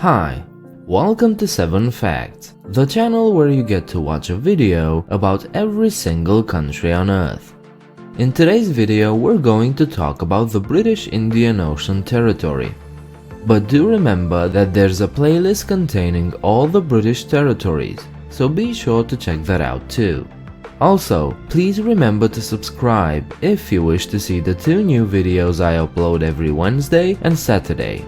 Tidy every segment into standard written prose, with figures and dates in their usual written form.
Hi, welcome to 7 Facts, the channel where you get to watch a video about every single country on Earth. In today's video, we're going to talk about the British Indian Ocean Territory. But do remember that there's a playlist containing all the British territories, so be sure to check that out too. Also, please remember to subscribe if you wish to see the 2 new videos I upload every Wednesday and Saturday.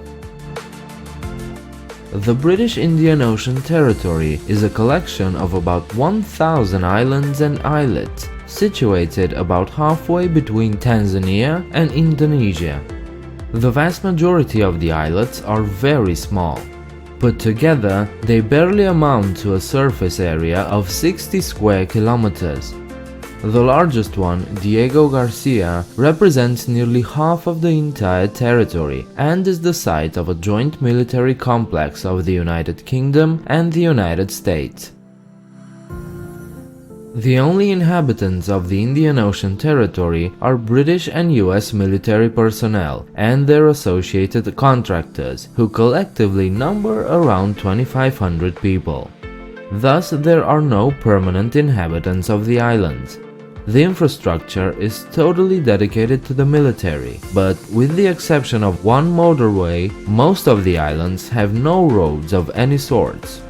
The British Indian Ocean Territory is a collection of about 1,000 islands and islets, situated about halfway between Tanzania and Indonesia. The vast majority of the islets are very small. Put together, they barely amount to a surface area of 60 square kilometers. The largest one, Diego Garcia, represents nearly half of the entire territory and is the site of a joint military complex of the United Kingdom and the United States. The only inhabitants of the Indian Ocean Territory are British and US military personnel and their associated contractors, who collectively number around 2,500 people. Thus, there are no permanent inhabitants of the islands. The infrastructure is totally dedicated to the military, but with the exception of one motorway, most of the islands have no roads of any sorts,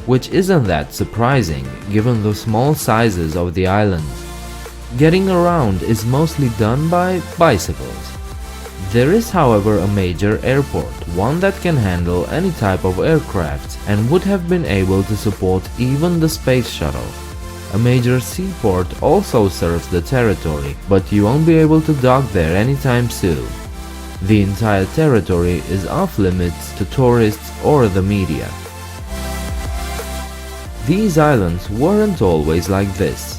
which isn't that surprising given the small sizes of the islands. Getting around is mostly done by bicycles. There is, however, a major airport, one that can handle any type of aircraft and would have been able to support even the space shuttle. A major seaport also serves the territory, but you won't be able to dock there anytime soon. The entire territory is off limits to tourists or the media. These islands weren't always like this.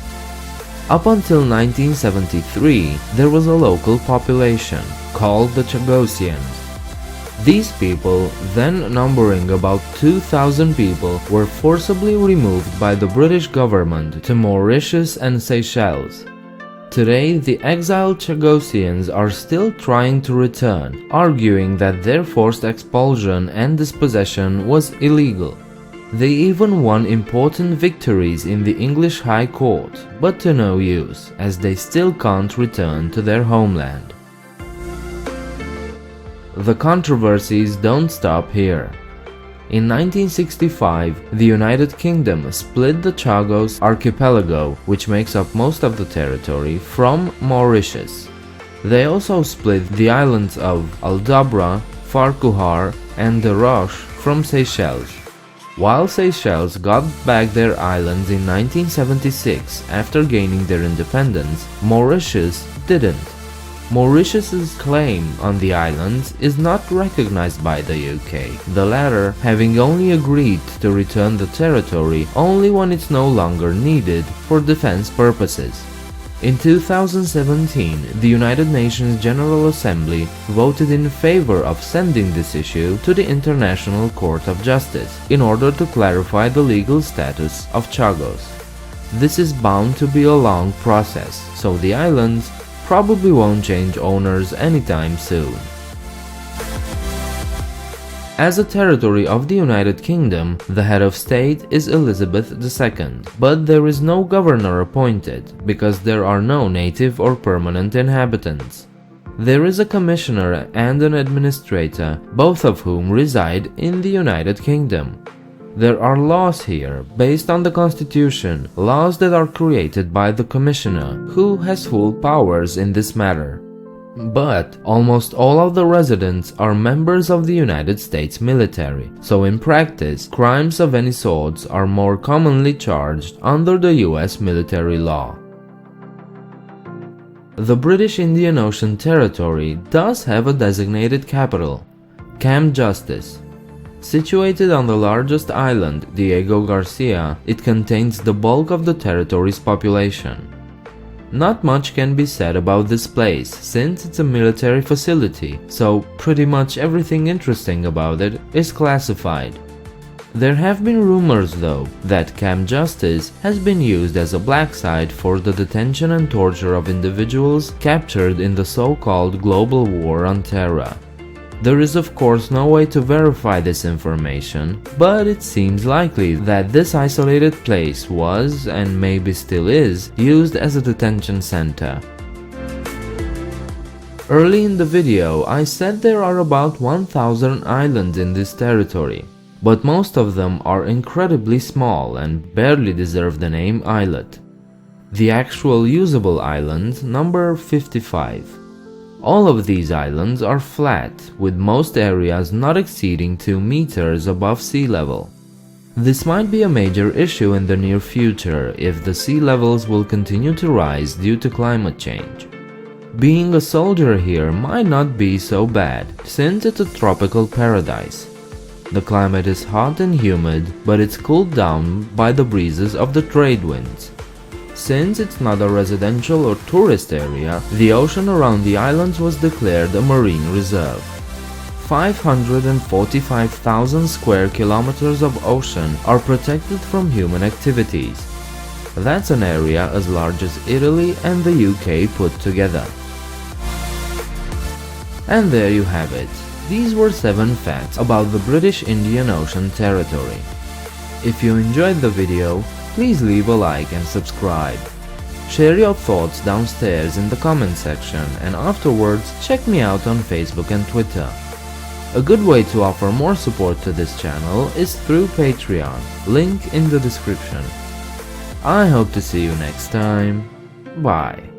Up until 1973, there was a local population called the Chagossians. These people, then numbering about 2,000 people, were forcibly removed by the British government to Mauritius and Seychelles. Today, the exiled Chagossians are still trying to return, arguing that their forced expulsion and dispossession was illegal. They even won important victories in the English High Court, but to no use, as they still can't return to their homeland. The controversies don't stop here. In 1965, the United Kingdom split the Chagos Archipelago, which makes up most of the territory, from Mauritius. They also split the islands of Aldabra, Farquhar, and De Roche from Seychelles. While Seychelles got back their islands in 1976 after gaining their independence, Mauritius didn't. Mauritius's claim on the islands is not recognized by the UK, the latter having only agreed to return the territory only when it's no longer needed for defense purposes. In 2017, the United Nations General Assembly voted in favor of sending this issue to the International Court of Justice in order to clarify the legal status of Chagos. This is bound to be a long process, so the islands probably won't change owners anytime soon. As a territory of the United Kingdom, the head of state is Elizabeth II, but there is no governor appointed because there are no native or permanent inhabitants. There is a commissioner and an administrator, both of whom reside in the United Kingdom. There are laws here, based on the Constitution, laws that are created by the Commissioner, who has full powers in this matter. But almost all of the residents are members of the United States military, so in practice, crimes of any sorts are more commonly charged under the US military law. The British Indian Ocean Territory does have a designated capital, Camp Justice. Situated on the largest island, Diego Garcia, it contains the bulk of the territory's population. Not much can be said about this place since it's a military facility, so pretty much everything interesting about it is classified. There have been rumors, though, that Camp Justice has been used as a black site for the detention and torture of individuals captured in the so-called global war on terror. There is of course no way to verify this information, but it seems likely that this isolated place was, and maybe still is, used as a detention center. Early in the video, I said there are about 1,000 islands in this territory, but most of them are incredibly small and barely deserve the name islet. The actual usable islands number 55. All of these islands are flat, with most areas not exceeding 2 meters above sea level. This might be a major issue in the near future if the sea levels will continue to rise due to climate change. Being a soldier here might not be so bad, since it's a tropical paradise. The climate is hot and humid, but it's cooled down by the breezes of the trade winds. Since it's not a residential or tourist area, the ocean around the islands was declared a marine reserve. 545,000 square kilometers of ocean are protected from human activities. That's an area as large as Italy and the UK put together. And there you have it. These were 7 facts about the British Indian Ocean Territory. If you enjoyed the video, please leave a like and subscribe. Share your thoughts downstairs in the comment section, and afterwards check me out on Facebook and Twitter. A good way to offer more support to this channel is through Patreon, link in the description. I hope to see you next time. Bye.